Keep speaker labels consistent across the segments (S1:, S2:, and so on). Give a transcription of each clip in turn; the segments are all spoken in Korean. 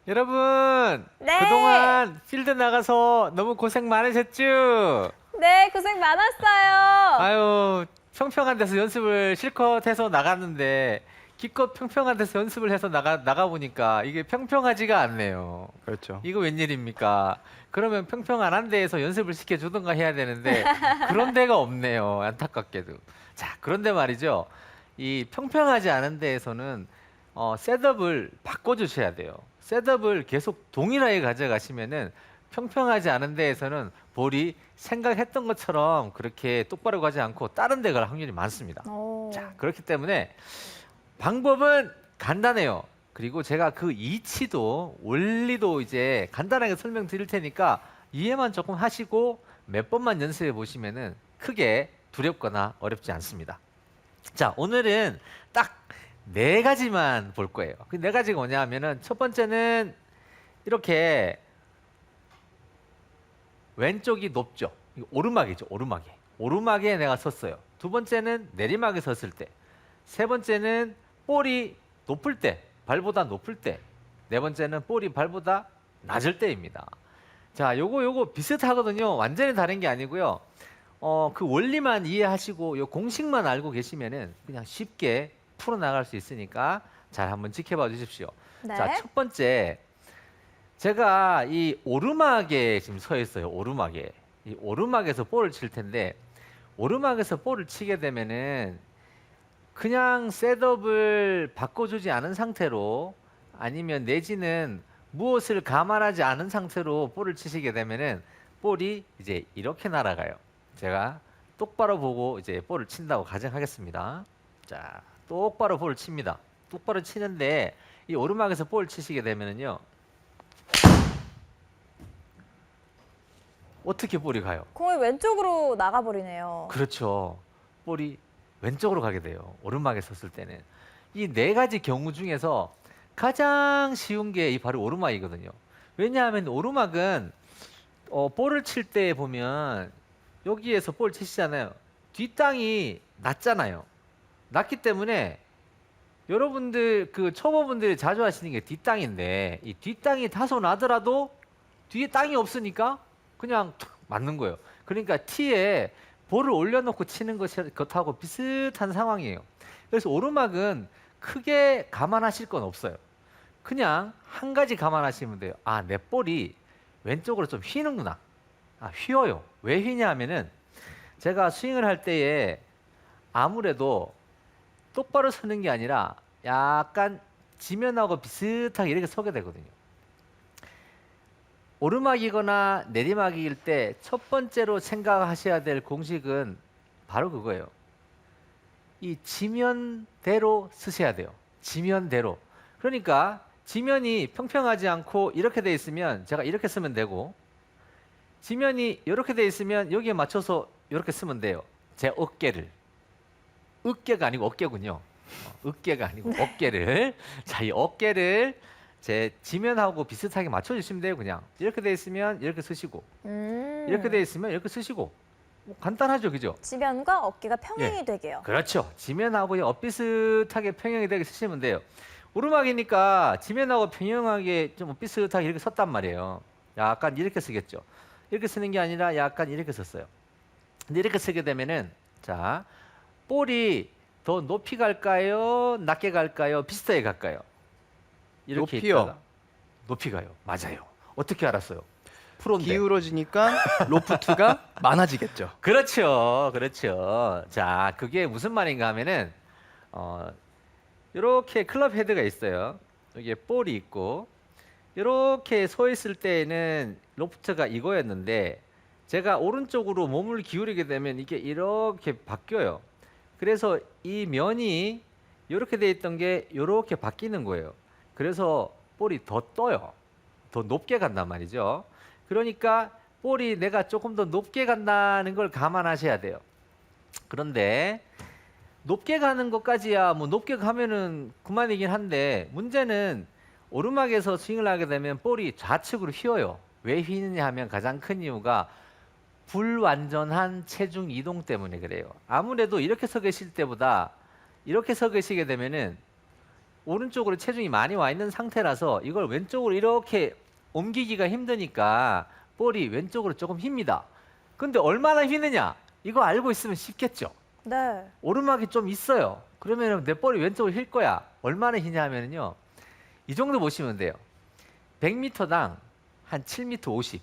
S1: 여러분,
S2: 네.
S1: 그동안 필드 나가서 너무 고생 많으셨죠?
S2: 네, 고생 많았어요.
S1: 아유, 평평한 데서 연습을 실컷 해서 나갔는데, 기껏 평평한 데서 연습을 해서 나가보니까 이게 평평하지가 않네요.
S3: 그렇죠.
S1: 이거 웬일입니까? 그러면 평평한 데에서 연습을 시켜주던가 해야 되는데, 그런 데가 없네요. 안타깝게도. 자, 그런데 말이죠. 이 평평하지 않은 데에서는 셋업을 바꿔주셔야 돼요. 셋업을 계속 동일하게 가져가시면은 평평하지 않은 데에서는 볼이 생각했던 것처럼 그렇게 똑바로 가지 않고 다른 데 갈 확률이 많습니다.
S2: 오.
S1: 자, 그렇기 때문에 방법은 간단해요. 그리고 제가 그 이치도 원리도 이제 간단하게 설명드릴 테니까 이해만 조금 하시고 몇 번만 연습해 보시면은 크게 두렵거나 어렵지 않습니다. 자, 오늘은 딱 네 가지만 볼 거예요. 그 네 가지가 뭐냐 하면은 첫 번째는 이렇게 왼쪽이 높죠. 이거 오르막이죠. 오르막에. 오르막에 내가 섰어요. 두 번째는 내리막에 섰을 때. 세 번째는 볼이 높을 때, 발보다 높을 때. 네 번째는 볼이 발보다 낮을 때입니다. 자, 요거 비슷하거든요. 완전히 다른 게 아니고요. 그 원리만 이해하시고 요 공식만 알고 계시면은 그냥 쉽게 풀어나갈 수 있으니까 잘 한번 지켜봐 주십시오.
S2: 네.
S1: 자, 첫 번째. 제가 이 오르막에 지금 서 있어요. 오르막에. 이 오르막에서 볼을 칠 텐데 오르막에서 볼을 치게 되면은 그냥 셋업을 바꿔주지 않은 상태로 아니면 내지는 무엇을 감안하지 않은 상태로 볼을 치시게 되면은 볼이 이제 이렇게 날아가요. 제가 똑바로 보고 이제 볼을 친다고 가정하겠습니다. 자, 똑바로 볼을 칩니다. 똑바로 치는데 이 오르막에서 볼을 치시게 되면은요. 어떻게 볼이 가요?
S2: 공이 왼쪽으로 나가버리네요.
S1: 그렇죠. 볼이 왼쪽으로 가게 돼요. 오르막에 섰을 때는. 이 네 가지 경우 중에서 가장 쉬운 게 이 바로 오르막이거든요. 왜냐하면 오르막은 볼을 칠 때 보면 여기에서 볼 치시잖아요. 뒷땅이 낮잖아요. 낮기 때문에 여러분들 그 초보분들이 자주 하시는 게 뒷땅인데 이 뒷땅이 다소 나더라도 뒤에 땅이 없으니까 그냥 툭 맞는 거예요. 그러니까 티에 볼을 올려놓고 치는 것하고 비슷한 상황이에요. 그래서 오르막은 크게 감안하실 건 없어요. 그냥 한 가지 감안하시면 돼요. 아, 내 볼이 왼쪽으로 좀 휘는구나. 아, 휘어요. 왜 휘냐 하면은 제가 스윙을 할 때에 아무래도 똑바로 서는 게 아니라 약간 지면하고 비슷하게 이렇게 서게 되거든요. 오르막이거나 내리막일 때 첫 번째로 생각하셔야 될 공식은 바로 그거예요. 이 지면대로 쓰셔야 돼요. 지면대로. 그러니까 지면이 평평하지 않고 이렇게 돼 있으면 제가 이렇게 쓰면 되고 지면이 이렇게 돼 있으면 여기에 맞춰서 이렇게 쓰면 돼요. 제 어깨를. 어깨가 아니고 어깨군요. 어깨가 아니고 어깨를. 자, 이 어깨를 제 지면하고 비슷하게 맞춰주시면 돼요. 그냥 이렇게 돼 있으면 이렇게 쓰시고 이렇게 돼 있으면 이렇게 쓰시고 뭐 간단하죠, 그죠?
S2: 지면과 어깨가 평행이
S1: 예.
S2: 되게요.
S1: 그렇죠. 지면하고 비슷하게 평형이 되게 쓰시면 돼요. 오르막이니까 지면하고 평형하게 좀 비슷하게 이렇게 섰단 말이에요. 약간 이렇게 쓰겠죠. 이렇게 쓰는 게 아니라 약간 이렇게 썼어요. 근데 이렇게 쓰게 되면은 자, 볼이 더 높이 갈까요? 낮게 갈까요? 비슷하게 갈까요? 이렇게
S3: 높이요.
S1: 있다가 높이 가요. 맞아요. 어떻게 알았어요? 프로인데.
S3: 기울어지니까 로프트가 많아지겠죠.
S1: 그렇죠. 그렇죠. 자, 그게 무슨 말인가 하면은 이렇게 클럽 헤드가 있어요. 여기에 볼이 있고 이렇게 서 있을 때에는 로프트가 이거였는데 제가 오른쪽으로 몸을 기울이게 되면 이게 이렇게 바뀌어요. 그래서 이 면이 이렇게 돼 있던 게 이렇게 바뀌는 거예요. 그래서 볼이 더 떠요. 더 높게 간단 말이죠. 그러니까 볼이 내가 조금 더 높게 간다는 걸 감안하셔야 돼요. 그런데 높게 가는 것까지야 뭐 높게 가면은 그만이긴 한데 문제는 오르막에서 스윙을 하게 되면 볼이 좌측으로 휘어요. 왜 휘느냐 하면 가장 큰 이유가 불완전한 체중 이동 때문에 그래요. 아무래도 이렇게 서 계실 때보다 이렇게 서 계시게 되면은 오른쪽으로 체중이 많이 와 있는 상태라서 이걸 왼쪽으로 이렇게 옮기기가 힘드니까 볼이 왼쪽으로 조금 휩니다. 근데 얼마나 휘느냐? 이거 알고 있으면 쉽겠죠.
S2: 네.
S1: 오르막이 좀 있어요. 그러면 내 볼이 왼쪽으로 휠 거야. 얼마나 휘냐 하면은요. 이 정도 보시면 돼요. 100m당 한 7m 50.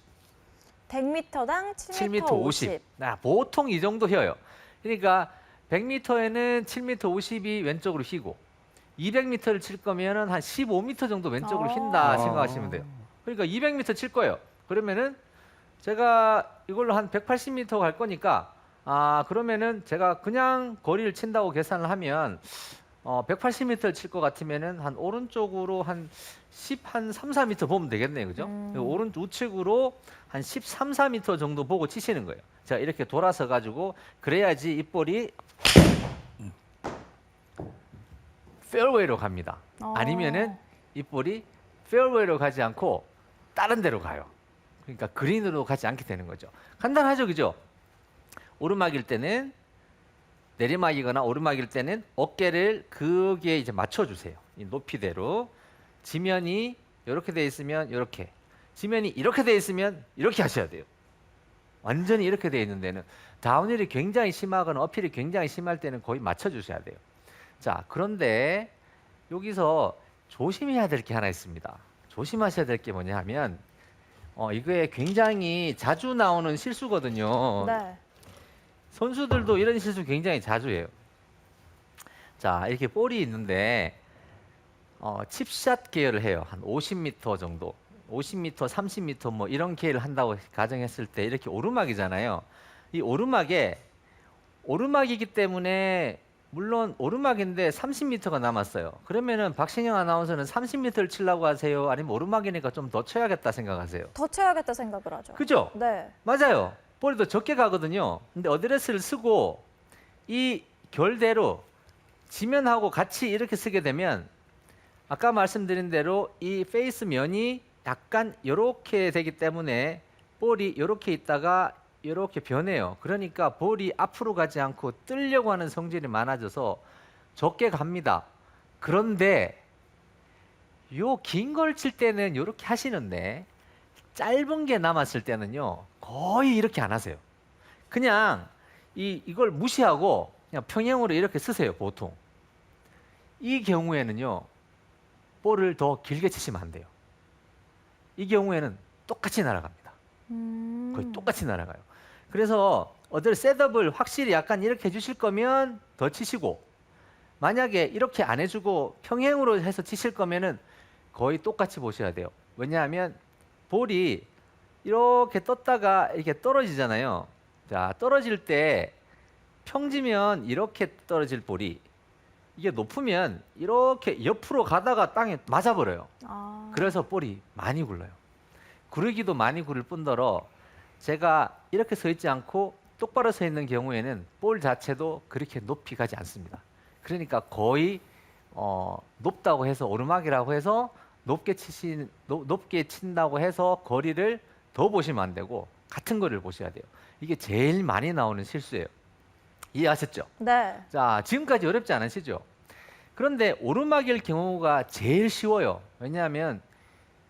S2: 100m당 7m
S1: 7m 50. 보통 이 정도 휘어요. 그러니까 100m에는 7m 50이 왼쪽으로 휘고 200m를 칠 거면은 한 15m 정도 왼쪽으로 휜다
S3: 아.
S1: 생각하시면 돼요. 그러니까 200m 칠 거예요. 그러면은 제가 이걸로 한 180m 갈 거니까 그러면은 제가 그냥 거리를 친다고 계산을 하면 180m를 칠 것 같으면은 한 오른쪽으로 한 3, 4m 보면 되겠네요. 그죠? 오른 우측으로 한 13, 4m 정도 보고 치시는 거예요. 자, 이렇게 돌아서 가지고 그래야지 이 볼이 페어웨이로 갑니다. 아니면은 이 볼이 페어웨이로 가지 않고 다른 데로 가요. 그러니까 그린으로 가지 않게 되는 거죠. 간단하죠, 그죠? 오르막일 때는 내리막이거나 오르막일 때는 어깨를 거기에 이제 맞춰주세요. 이 높이대로. 지면이 이렇게 돼 있으면 이렇게, 지면이 이렇게 돼 있으면 이렇게 하셔야 돼요. 완전히 이렇게 돼 있는 데는 다운힐이 굉장히 심하거나 어필이 굉장히 심할 때는 거의 맞춰주셔야 돼요. 자, 그런데 여기서 조심해야 될 게 하나 있습니다. 조심하셔야 될 게 뭐냐 하면 이게 굉장히 자주 나오는 실수거든요.
S2: 네.
S1: 선수들도 이런 실수 굉장히 자주 해요. 자, 이렇게 볼이 있는데 칩샷 계열을 해요. 한 50m 정도. 50m, 30m 뭐 이런 계열을 한다고 가정했을 때 이렇게 오르막이잖아요. 이 오르막이기 때문에 물론 오르막인데 30m가 남았어요. 그러면은 박신영 아나운서는 30m를 치려고 하세요? 아니면 오르막이니까 좀 더 쳐야겠다 생각하세요?
S2: 더 쳐야겠다 생각을 하죠.
S1: 그죠?
S2: 네.
S1: 맞아요. 볼이 더 적게 가거든요. 근데 어드레스를 쓰고 이 결대로 지면하고 같이 이렇게 쓰게 되면 아까 말씀드린 대로 이 페이스 면이 약간 이렇게 되기 때문에 볼이 이렇게 있다가 이렇게 변해요. 그러니까 볼이 앞으로 가지 않고 뜨려고 하는 성질이 많아져서 적게 갑니다. 그런데 요 긴 걸 칠 때는 이렇게 하시는데 짧은 게 남았을 때는요 거의 이렇게 안 하세요. 그냥 이걸 무시하고 그냥 평행으로 이렇게 쓰세요. 보통 이 경우에는요 볼을 더 길게 치시면 안 돼요. 이 경우에는 똑같이 날아갑니다. 거의 똑같이 날아가요. 그래서 셋업을 확실히 약간 이렇게 해주실 거면 더 치시고 만약에 이렇게 안 해주고 평행으로 해서 치실 거면은 거의 똑같이 보셔야 돼요. 왜냐하면 볼이 이렇게 떴다가 이렇게 떨어지잖아요. 자, 떨어질 때 평지면 이렇게 떨어질 볼이 이게 높으면 이렇게 옆으로 가다가 땅에 맞아버려요. 그래서 볼이 많이 굴러요. 구르기도 많이 구를 뿐더러 제가 이렇게 서 있지 않고 똑바로 서 있는 경우에는 볼 자체도 그렇게 높이 가지 않습니다. 그러니까 거의 높다고 해서 오르막이라고 해서 높게 친다고 해서 거리를 더 보시면 안 되고 같은 거리를 보셔야 돼요. 이게 제일 많이 나오는 실수예요. 이해하셨죠?
S2: 네.
S1: 자, 지금까지 어렵지 않으시죠? 그런데 오르막일 경우가 제일 쉬워요. 왜냐하면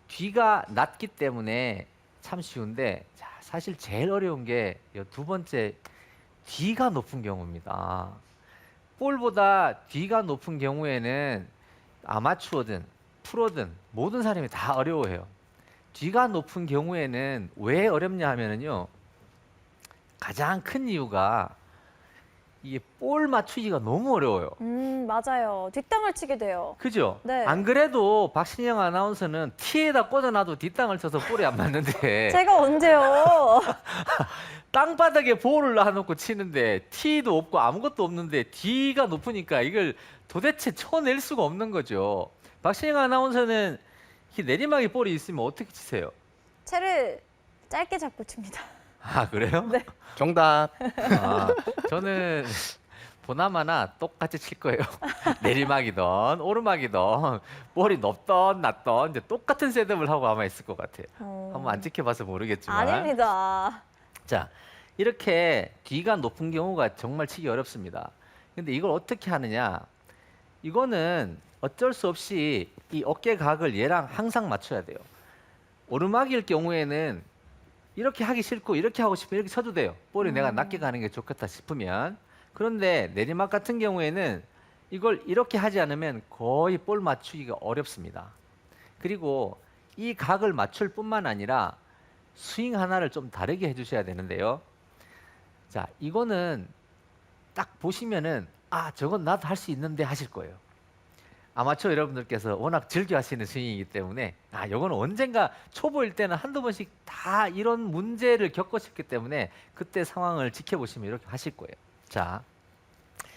S1: 뒤가 낮기 때문에 참 쉬운데 자, 사실 제일 어려운 게 두 번째 뒤가 높은 경우입니다. 볼보다 뒤가 높은 경우에는 아마추어든 프로든 모든 사람이 다 어려워해요. 뒤가 높은 경우에는 왜 어렵냐 하면은요. 가장 큰 이유가 이게 볼 맞추기가 너무 어려워요.
S2: 맞아요. 뒷땅을 치게 돼요.
S1: 그죠?
S2: 네.
S1: 안 그래도 박신영 아나운서는 티에다 꽂아놔도 뒷땅을 쳐서 볼이 안 맞는데
S2: 제가 언제요?
S1: 땅바닥에 볼을 놔놓고 치는데 티도 없고 아무것도 없는데 뒤가 높으니까 이걸 도대체 쳐낼 수가 없는 거죠. 박신영 아나운서는 이 내리막에 볼이 있으면 어떻게 치세요?
S2: 채를 짧게 잡고 칩니다.
S1: 아, 그래요?
S2: 네.
S3: 정답.
S1: 저는 보나마나 똑같이 칠 거예요. 내리막이든 오르막이든 볼이 높던 낮던 이제 똑같은 셋업을 하고 아마 있을 것 같아요. 한번 안 지켜봐서 모르겠지만.
S2: 아닙니다.
S1: 자, 이렇게 뒤가 높은 경우가 정말 치기 어렵습니다. 근데 이걸 어떻게 하느냐? 이거는 어쩔 수 없이 이 어깨 각을 얘랑 항상 맞춰야 돼요. 오르막일 경우에는 이렇게 하기 싫고 이렇게 하고 싶으면 이렇게 쳐도 돼요. 볼이 내가 낮게 가는 게 좋겠다 싶으면. 그런데 내리막 같은 경우에는 이걸 이렇게 하지 않으면 거의 볼 맞추기가 어렵습니다. 그리고 이 각을 맞출 뿐만 아니라 스윙 하나를 좀 다르게 해주셔야 되는데요. 자, 이거는 딱 보시면은 아, 저건 나도 할 수 있는데 하실 거예요. 아마추어 여러분들께서 워낙 즐겨 하시는 스윙이기 때문에 아, 요거는 언젠가 초보일 때는 한두 번씩 다 이런 문제를 겪으셨기 때문에 그때 상황을 지켜보시면 이렇게 하실 거예요. 자,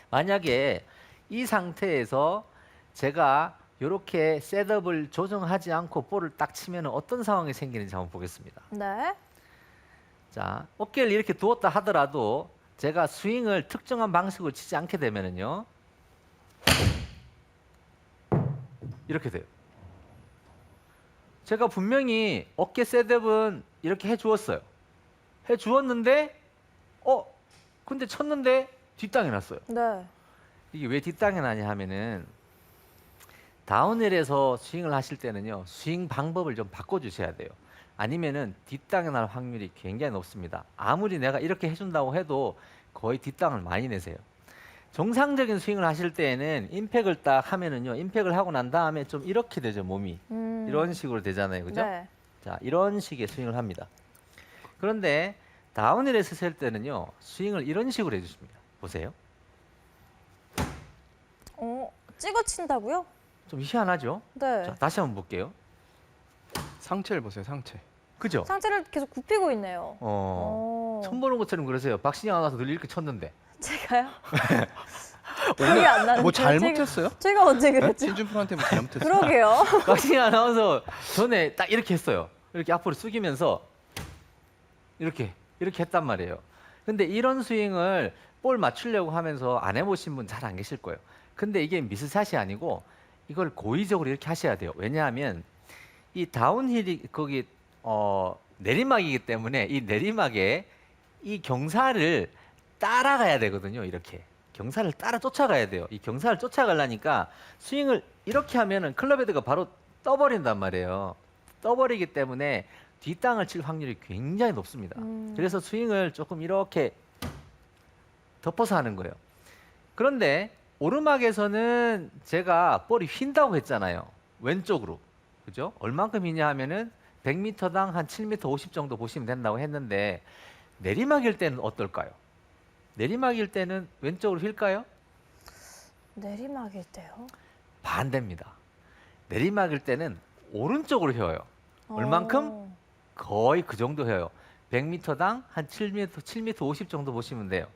S1: 만약에 이 상태에서 제가 이렇게 셋업을 조정하지 않고 볼을 딱 치면 어떤 상황이 생기는지 한번 보겠습니다.
S2: 네.
S1: 자, 어깨를 이렇게 두었다 하더라도 제가 스윙을 특정한 방식으로 치지 않게 되면은요, 이렇게 돼요. 제가 분명히 어깨 셋업은 이렇게 해주었어요. 해주었는데, 근데 쳤는데 뒷땅이 났어요.
S2: 네.
S1: 이게 왜 뒷땅이 나냐 하면은 다운힐에서 스윙을 하실 때는요, 스윙 방법을 좀 바꿔주셔야 돼요. 아니면은 뒷땅이 날 확률이 굉장히 높습니다. 아무리 내가 이렇게 해준다고 해도 거의 뒷땅을 많이 내세요. 정상적인 스윙을 하실 때에는 임팩을 딱 하면은요, 임팩을 하고 난 다음에 좀 이렇게 되죠, 몸이. 이런 식으로 되잖아요, 그죠?
S2: 네.
S1: 자, 이런 식의 스윙을 합니다. 그런데 다운힐에 쓰실 때는요, 스윙을 이런 식으로 해주십니다. 보세요.
S2: 찍어 친다고요?
S1: 좀 희한하죠?
S2: 네.
S1: 자, 다시 한번 볼게요.
S3: 상체를 보세요, 상체.
S1: 그죠?
S2: 상체를 계속 굽히고 있네요.
S1: 처음 보는 것처럼 그러세요. 박신영 아나운서 늘 이렇게 쳤는데.
S2: 제가요? 기억이 안 나는데.
S3: 뭐 잘못했어요?
S2: 제가 언제
S3: 네?
S2: 그랬죠?
S3: 신준 프로한테 뭐 잘못했어요?
S2: 그러게요.
S1: 박신영 아나운서 전에 딱 이렇게 했어요. 이렇게 앞으로 숙이면서 이렇게 했단 말이에요. 근데 이런 스윙을 볼 맞추려고 하면서 안 해보신 분 잘 안 계실 거예요. 근데 이게 미스샷이 아니고 이걸 고의적으로 이렇게 하셔야 돼요. 왜냐하면 이 다운힐이 거기 내리막이기 때문에 이 내리막에 이 경사를 따라가야 되거든요. 이렇게 경사를 따라 쫓아가야 돼요. 이 경사를 쫓아가려니까 스윙을 이렇게 하면은 클럽 헤드가 바로 떠버린단 말이에요. 떠버리기 때문에 뒷땅을 칠 확률이 굉장히 높습니다. 그래서 스윙을 조금 이렇게 덮어서 하는 거예요. 그런데 오르막에서는 제가 볼이 휜다고 했잖아요. 왼쪽으로. 그죠? 얼만큼 휘냐 하면은 100m당 한 7m 50 정도 보시면 된다고 했는데 내리막일 때는 어떨까요? 내리막일 때는 왼쪽으로 휠까요?
S2: 내리막일 때요?
S1: 반대입니다. 내리막일 때는 오른쪽으로 휘어요. 얼만큼? 거의 그 정도 휘어요. 100m당 한 7m 50 정도 보시면 돼요.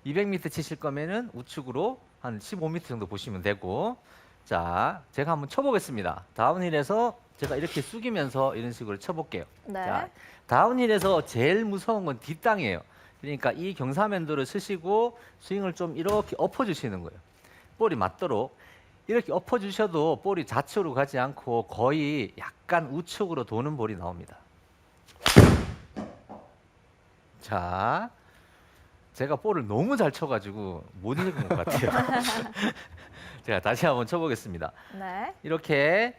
S1: 200m 치실 거면은 우측으로 한 15m 정도 보시면 되고, 자, 제가 한번 쳐보겠습니다. 다운힐에서 제가 이렇게 숙이면서 이런 식으로 쳐볼게요.
S2: 네.
S1: 자, 다운힐에서 제일 무서운 건 뒷땅이에요. 그러니까 이 경사면도를 쓰시고 스윙을 좀 이렇게 엎어주시는 거예요. 볼이 맞도록 이렇게 엎어주셔도 볼이 좌측으로 가지 않고 거의 약간 우측으로 도는 볼이 나옵니다. 자, 제가 볼을 너무 잘 쳐가지고 못 읽은 것 같아요. 제가 다시 한번 쳐보겠습니다.
S2: 네.
S1: 이렇게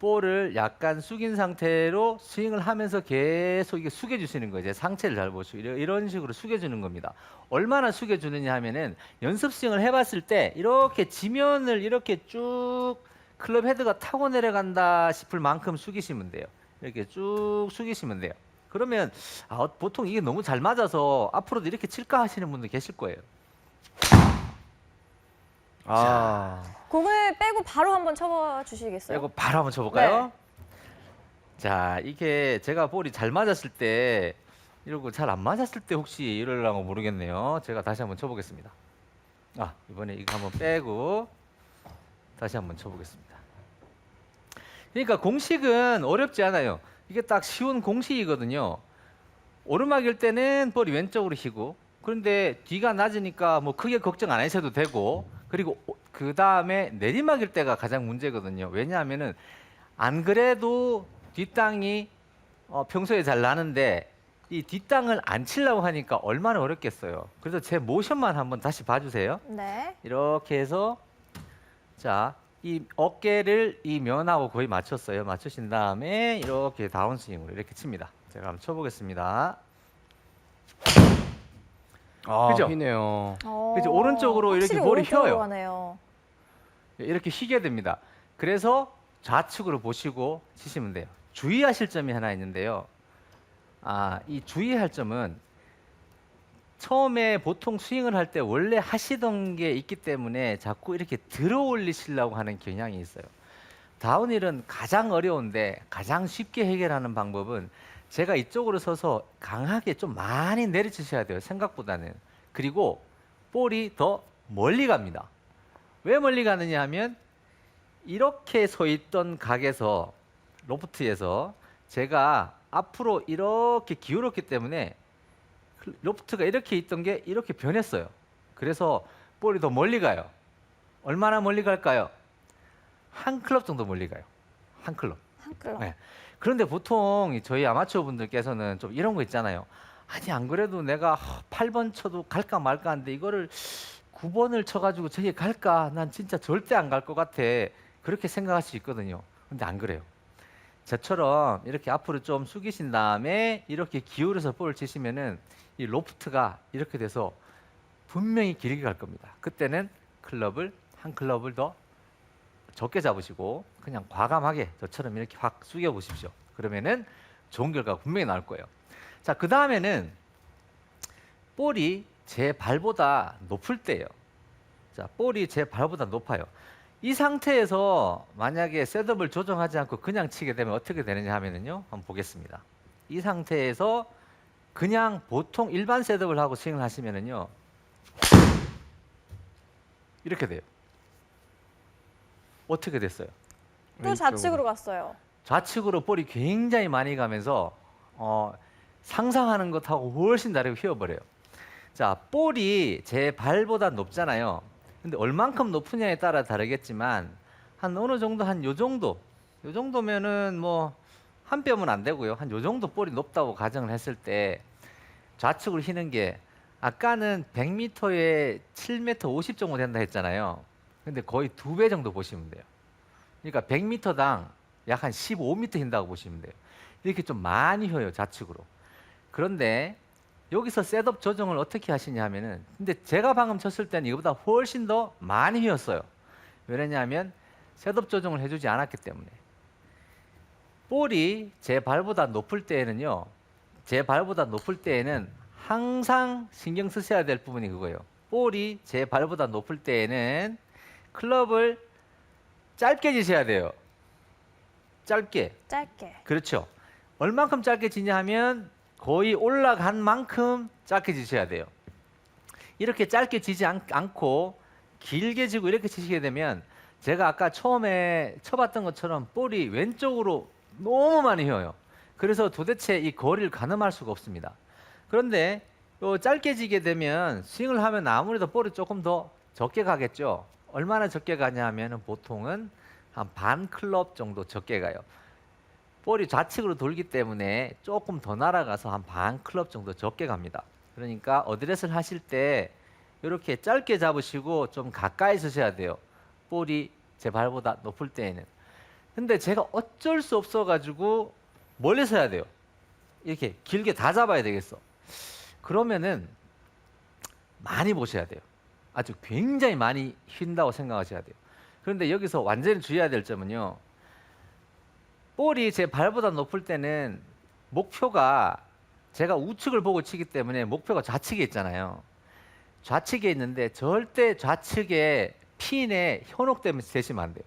S1: 볼을 약간 숙인 상태로 스윙을 하면서 계속 이게 숙여주시는 거예요. 이제 상체를 잘 보시고 이런 식으로 숙여주는 겁니다. 얼마나 숙여주느냐 하면은 연습 스윙을 해봤을 때 이렇게 지면을 이렇게 쭉 클럽 헤드가 타고 내려간다 싶을 만큼 숙이시면 돼요. 이렇게 쭉 숙이시면 돼요. 그러면 보통 이게 너무 잘 맞아서 앞으로도 이렇게 칠까 하시는 분들 계실 거예요.
S2: 공을 빼고 바로 한번 쳐봐 주시겠어요?
S1: 이거 바로 한번 쳐볼까요? 자, 이게 제가 볼이 잘 맞았을 때 이러고 잘 안 맞았을 때 혹시 이러려고 모르겠네요. 제가 다시 한번 쳐보겠습니다. 이번에 이거 한번 빼고 다시 한번 쳐보겠습니다. 그러니까 공식은 어렵지 않아요. 이게 딱 쉬운 공식이거든요. 오르막일 때는 볼이 왼쪽으로 휘고, 그런데 뒤가 낮으니까 뭐 크게 걱정 안 하셔도 되고, 그리고 그 다음에 내리막일 때가 가장 문제거든요. 왜냐하면은 안 그래도 뒷땅이 평소에 잘 나는데 이 뒷땅을 안 치려고 하니까 얼마나 어렵겠어요. 그래서 제 모션만 한번 다시 봐주세요.
S2: 네.
S1: 이렇게 해서 자, 이 어깨를 이 면하고 거의 맞췄어요. 맞추신 다음에 이렇게 다운스윙으로 이렇게 칩니다. 제가 한번 쳐보겠습니다.
S3: 아,
S1: 그죠?
S3: 휘네요.
S1: 그죠? 오른쪽으로 이렇게
S2: 확실히
S1: 볼이
S2: 오른쪽으로
S1: 휘어요.
S2: 가네요.
S1: 이렇게 휘게 됩니다. 그래서 좌측으로 보시고 치시면 돼요. 주의하실 점이 하나 있는데요. 이 주의할 점은 처음에 보통 스윙을 할 때 원래 하시던 게 있기 때문에 자꾸 이렇게 들어 올리시려고 하는 경향이 있어요. 다운힐은 가장 어려운데 가장 쉽게 해결하는 방법은 제가 이쪽으로 서서 강하게 좀 많이 내리치셔야 돼요. 생각보다는. 그리고 볼이 더 멀리 갑니다. 왜 멀리 가느냐 하면 이렇게 서 있던 각에서 로프트에서 제가 앞으로 이렇게 기울었기 때문에 로프트가 이렇게 있던 게 이렇게 변했어요. 그래서 볼이 더 멀리 가요. 얼마나 멀리 갈까요? 한 클럽 정도 멀리 가요. 한 클럽.
S2: 한 클럽.
S1: 네. 그런데 보통 저희 아마추어 분들께서는 좀 이런 거 있잖아요. 아니 안 그래도 내가 8번 쳐도 갈까 말까 하는데 이거를 9번을 쳐가지고 저기 갈까? 난 진짜 절대 안 갈 것 같아. 그렇게 생각할 수 있거든요. 근데 안 그래요. 저처럼 이렇게 앞으로 좀 숙이신 다음에 이렇게 기울여서 볼을 치시면은 이 로프트가 이렇게 돼서 분명히 길게 갈 겁니다. 그때는 한 클럽을 더 적게 잡으시고 그냥 과감하게 저처럼 이렇게 확 숙여 보십시오. 그러면은 좋은 결과가 분명히 나올 거예요. 자, 그 다음에는 볼이 제 발보다 높을 때예요. 자, 볼이 제 발보다 높아요. 이 상태에서 만약에 셋업을 조정하지 않고 그냥 치게 되면 어떻게 되느냐 하면은요. 한번 보겠습니다. 이 상태에서 그냥 보통 일반 셋업을 하고 스윙을 하시면은요. 이렇게 돼요. 어떻게 됐어요?
S2: 또
S3: 왼쪽으로.
S2: 좌측으로 갔어요.
S1: 좌측으로 볼이 굉장히 많이 가면서 상상하는 것하고 훨씬 다르게 휘어버려요. 자, 볼이 제 발보다 높잖아요. 근데 얼만큼 높으냐에 따라 다르겠지만 한 어느 정도 한 요 정도면은 뭐 한 뼘은 안 되고요. 한 요 정도 볼이 높다고 가정을 했을 때 좌측으로 휘는 게 아까는 100m에 7m 50 정도 된다 했잖아요. 근데 거의 2배 정도 보시면 돼요. 그러니까 100m당 약 한 15m 흰다고 보시면 돼요. 이렇게 좀 많이 휘어요, 좌측으로. 그런데 여기서 셋업 조정을 어떻게 하시냐 하면은 근데 제가 방금 쳤을 때는 이거보다 훨씬 더 많이 휘었어요. 왜냐하면 셋업 조정을 해주지 않았기 때문에. 볼이 제 발보다 높을 때에는요. 제 발보다 높을 때에는 항상 신경 쓰셔야 될 부분이 그거예요. 볼이 제 발보다 높을 때에는 클럽을 짧게 지셔야 돼요. 짧게.
S2: 짧게.
S1: 그렇죠. 얼만큼 짧게 지냐 하면 거의 올라간 만큼 짧게 지셔야 돼요. 이렇게 짧게 지지 않고 길게 지고 이렇게 치시게 되면 제가 아까 처음에 쳐봤던 것처럼 볼이 왼쪽으로 너무 많이 휘어요. 그래서 도대체 이 거리를 가늠할 수가 없습니다. 그런데 요 짧게 지게 되면 스윙을 하면 아무래도 볼이 조금 더 적게 가겠죠. 얼마나 적게 가냐 하면 보통은 한 반 클럽 정도 적게 가요. 볼이 좌측으로 돌기 때문에 조금 더 날아가서 한 반 클럽 정도 적게 갑니다. 그러니까 어드레스를 하실 때 이렇게 짧게 잡으시고 좀 가까이 서셔야 돼요. 볼이 제 발보다 높을 때에는. 근데 제가 어쩔 수 없어 가지고 멀리 서야 돼요. 이렇게 길게 다 잡아야 되겠어. 그러면은 많이 보셔야 돼요. 아주 굉장히 많이 휜다고 생각하셔야 돼요. 그런데 여기서 완전히 주의해야 될 점은요. 볼이 제 발보다 높을 때는 목표가 제가 우측을 보고 치기 때문에 목표가 좌측에 있잖아요. 좌측에 있는데 절대 좌측에 핀에 현혹되면 되시면 안 돼요.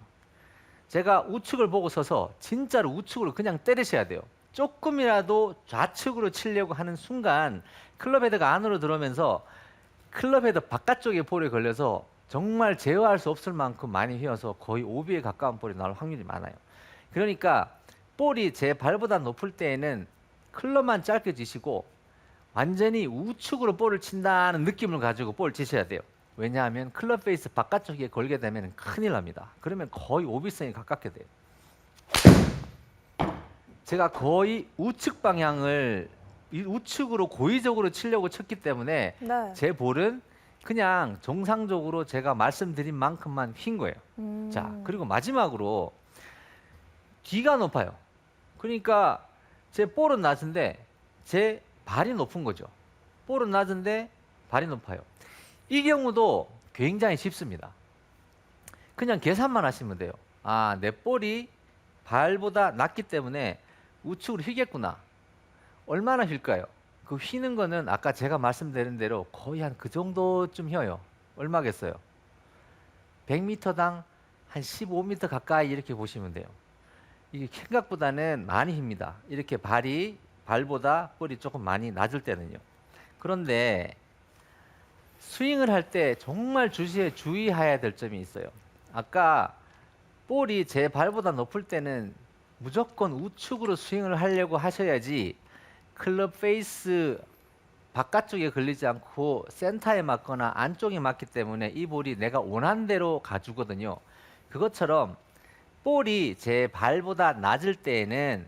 S1: 제가 우측을 보고 서서 진짜로 우측으로 그냥 때리셔야 돼요. 조금이라도 좌측으로 치려고 하는 순간 클럽 헤드가 안으로 들어오면서 클럽 헤드 바깥쪽에 볼이 걸려서 정말 제어할 수 없을 만큼 많이 휘어서 거의 오비에 가까운 볼이 나올 확률이 많아요. 그러니까 볼이 제 발보다 높을 때에는 클럽만 짧게 치시고 완전히 우측으로 볼을 친다는 느낌을 가지고 볼을 치셔야 돼요. 왜냐하면 클럽 페이스 바깥쪽에 걸게 되면 큰일 납니다. 그러면 거의 오비성에 가깝게 돼요. 제가 거의 우측 방향을 우측으로 고의적으로 치려고 쳤기 때문에
S2: 네.
S1: 제 볼은 그냥 정상적으로 제가 말씀드린 만큼만 휜 거예요. 자, 그리고 마지막으로 뒤가 높아요. 그러니까 제 볼은 낮은데 제 발이 높은 거죠. 볼은 낮은데 발이 높아요. 이 경우도 굉장히 쉽습니다. 그냥 계산만 하시면 돼요. 아, 내 볼이 발보다 낮기 때문에 우측으로 휘겠구나. 얼마나 휠까요? 그 휘는 거는 아까 제가 말씀드린 대로 거의 한 그 정도쯤 휘어요. 얼마겠어요? 100m당 한 15m 가까이 이렇게 보시면 돼요. 이게 생각보다는 많이 휩니다. 이렇게 발보다 볼이 조금 많이 낮을 때는요. 그런데 스윙을 할 때 정말 주의해야 될 점이 있어요. 아까 볼이 제 발보다 높을 때는 무조건 우측으로 스윙을 하려고 하셔야지 클럽 페이스 바깥쪽에 걸리지 않고 센터에 맞거나 안쪽에 맞기 때문에 이 볼이 내가 원하는 대로 가주거든요. 그것처럼 볼이 제 발보다 낮을 때에는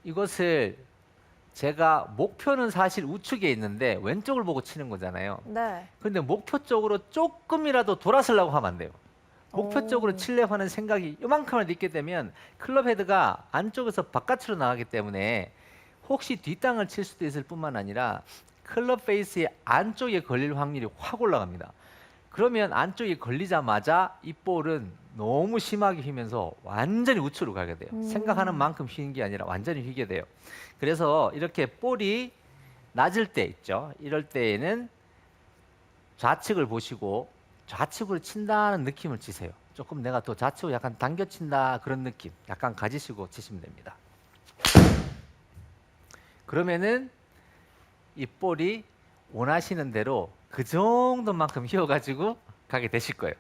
S1: 이것을 제가 목표는 사실 우측에 있는데 왼쪽을 보고 치는 거잖아요.
S2: 네.
S1: 근데 목표 쪽으로 조금이라도 돌아서려고 하면 안 돼요. 목표
S2: 오.
S1: 쪽으로 치려고 하는 생각이 요만큼을 있게 되면 클럽 헤드가 안쪽에서 바깥으로 나가기 때문에 혹시 뒷땅을 칠 수도 있을 뿐만 아니라 클럽 페이스의 안쪽에 걸릴 확률이 확 올라갑니다. 그러면 안쪽에 걸리자마자 이 볼은 너무 심하게 휘면서 완전히 우측으로 가게 돼요. 생각하는 만큼 휘는 게 아니라 완전히 휘게 돼요. 그래서 이렇게 볼이 낮을 때 있죠. 이럴 때에는 좌측을 보시고 좌측으로 친다는 느낌을 치세요. 조금 내가 더 좌측으로 약간 당겨 친다 그런 느낌 약간 가지시고 치시면 됩니다. 그러면은 이 볼이 원하시는 대로 그 정도만큼 휘어가지고 가게 되실 거예요.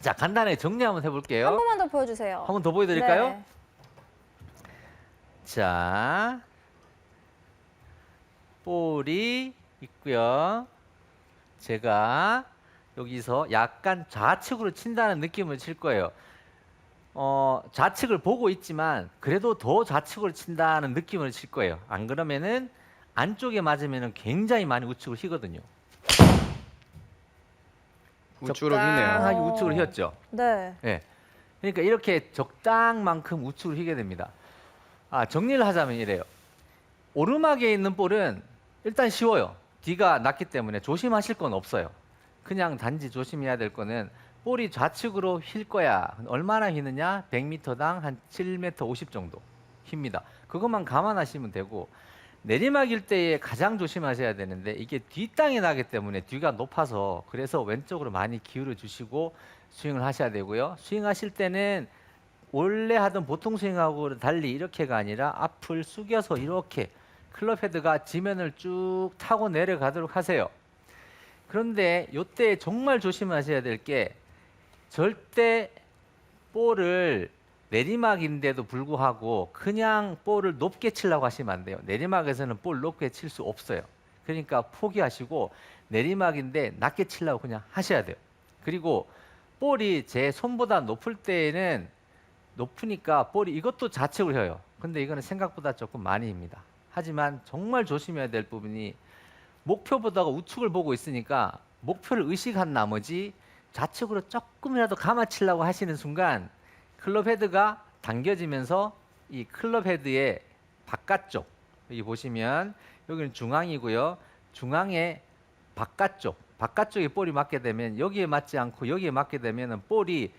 S1: 자, 간단하게 정리 한번 해볼게요.
S2: 한 번만 더 보여주세요.
S1: 한 번 더 보여드릴까요?
S2: 네.
S1: 자, 볼이 있고요. 제가 여기서 약간 좌측으로 친다는 느낌을 칠 거예요. 좌측을 보고 있지만 그래도 더 좌측으로 친다는 느낌을 칠 거예요. 안 그러면은 안쪽에 맞으면 굉장히 많이 우측으로 휘거든요.
S3: 우측으로 휘네요.
S1: 적당하게
S2: 어.
S1: 우측으로 휘었죠.
S2: 네.
S1: 네. 그러니까 이렇게 적당만큼 우측으로 휘게 됩니다. 아, 정리를 하자면 이래요. 오르막에 있는 볼은 일단 쉬워요. 뒤가 낮기 때문에 조심하실 건 없어요. 그냥 단지 조심해야 될 거는 볼이 좌측으로 휠 거야. 얼마나 휘느냐? 100m당 한 7m 50 정도 휩니다. 그것만 감안하시면 되고 내리막일 때에 가장 조심하셔야 되는데 이게 뒷땅이 나기 때문에 뒤가 높아서 그래서 왼쪽으로 많이 기울여 주시고 스윙을 하셔야 되고요. 스윙하실 때는 원래 하던 보통 스윙하고 달리 이렇게가 아니라 앞을 숙여서 이렇게 클럽 헤드가 지면을 쭉 타고 내려가도록 하세요. 그런데 이때 정말 조심하셔야 될 게 절대 볼을 내리막인데도 불구하고 그냥 볼을 높게 치려고 하시면 안 돼요. 내리막에서는 볼 높게 칠 수 없어요. 그러니까 포기하시고 내리막인데 낮게 치려고 그냥 하셔야 돼요. 그리고 볼이 제 손보다 높을 때에는 높으니까 볼이 이것도 좌측으로 휘어요. 근데 이거는 생각보다 조금 많이 힙니다. 하지만 정말 조심해야 될 부분이 목표보다가 우측을 보고 있으니까 목표를 의식한 나머지 좌측으로 조금이라도 감아치려고 하시는 순간 클럽 헤드가 당겨지면서 이 클럽 헤드의 바깥쪽 여기 보시면 여기는 중앙이고요. 중앙의 바깥쪽에 볼이 맞게 되면 여기에 맞지 않고 여기에 맞게 되면 볼이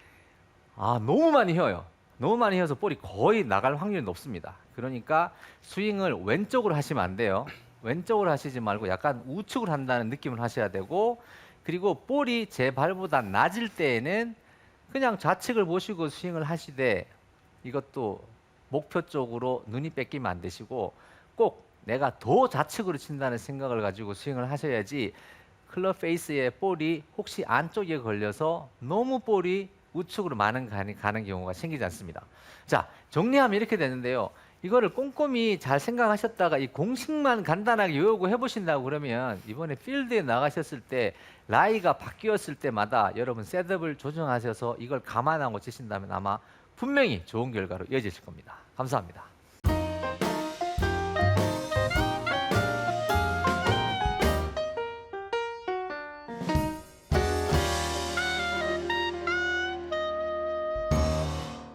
S1: 너무 많이 휘어요. 너무 많이 휘어서 볼이 거의 나갈 확률이 높습니다. 그러니까 스윙을 왼쪽으로 하시면 안 돼요. 왼쪽으로 하시지 말고 약간 우측으로 한다는 느낌을 하셔야 되고 그리고 볼이 제 발보다 낮을 때에는 그냥 좌측을 보시고 스윙을 하시되 이것도 목표 쪽으로 눈이 뺏기면 안 되시고 꼭 내가 더 좌측으로 친다는 생각을 가지고 스윙을 하셔야지 클럽 페이스에 볼이 혹시 안쪽에 걸려서 너무 볼이 우측으로 많은 가는 경우가 생기지 않습니다. 자, 정리하면 이렇게 되는데요. 이거를 꼼꼼히 잘 생각하셨다가 이 공식만 간단하게 외우고 해보신다고 그러면 이번에 필드에 나가셨을 때 라이가 바뀌었을 때마다 여러분 셋업을 조정하셔서 이걸 감안하고 치신다면 아마 분명히 좋은 결과로 이어지실 겁니다. 감사합니다.